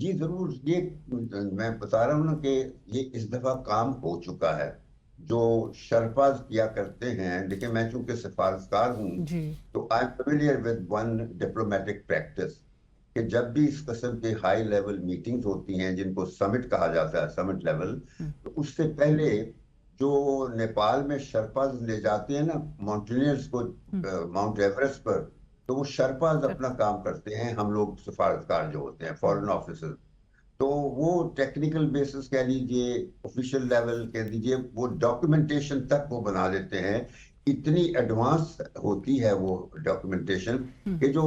जी ज़रूर, ये मैं बता रहा हूँ ना कि ये इस दफ़ा काम हो चुका है। जो शरपाज किया करते हैं, देखिए मैं चूंकि सिफारतकार हूँ, जी। तो I am familiar with one diplomatic practice कि जब भी इस किस्म की हाई लेवल मीटिंग्स होती हैं जिनको समिट कहा जाता है, समिट लेवल, हुँ, तो उससे पहले जो नेपाल में शरपाज ले जाते हैं ना माउंटेनियर्स को हुँ। माउंट एवरेस्ट पर, तो वो शरपाज सर। अपना काम करते हैं, हम लोग सिफारतकार जो होते हैं हुँ। Foreign officers. तो वो टेक्निकल बेसिस कह लीजिए, ऑफिशियल लेवल कह दीजिए, वो डॉक्यूमेंटेशन तक वो बना देते हैं। इतनी एडवांस होती है वो डॉक्यूमेंटेशन हुँ। कि जो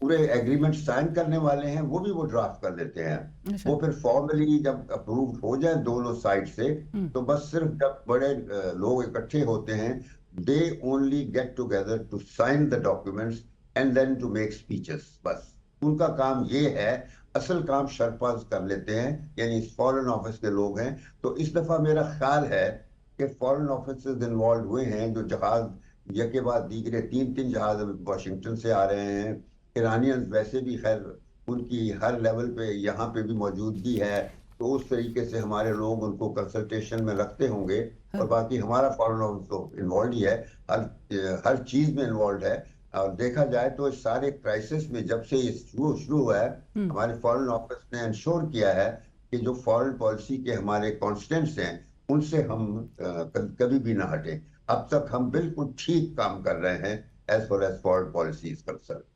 पूरे एग्रीमेंट साइन करने वाले हैं वो भी वो ड्राफ्ट कर देते हैं। अच्छा। वो फिर फॉर्मली जब अप्रूव हो जाए दोनों साइड से, हुँ। तो बस सिर्फ जब बड़े लोग इकट्ठे होते हैं, they only get together to sign the documents and then to make speeches, बस उनका काम ये है। असल काम शरपाज कर लेते हैं, यानी फॉरेन ऑफिस के लोग हैं। तो इस दफा मेरा ख्याल है कि फॉरेन ऑफिस इन्वॉल्व हुए हैं, जो जहाज यके बाद दीगरे तीन तीन जहाज अभी वाशिंगटन से आ रहे हैं। ईरानियंस वैसे भी खैर उनकी हर लेवल पे यहाँ पे भी मौजूदगी है, तो उस तरीके से हमारे लोग उनको कंसल्टेशन में रखते होंगे। हाँ। और बाकी हमारा फॉरेन ऑफिस तो इन्वॉल्व ही है, हर हर चीज में इन्वॉल्व है। और देखा जाए तो इस सारे क्राइसिस में जब से ये शुरू शुरू हुआ है, हुँ। हमारे फॉरेन ऑफिस ने इंश्योर किया है कि जो फॉरेन पॉलिसी के हमारे कॉन्स्टेंट्स हैं उनसे हम कभी भी ना हटें। अब तक हम बिल्कुल ठीक काम कर रहे हैं as far as foreign policy is concern.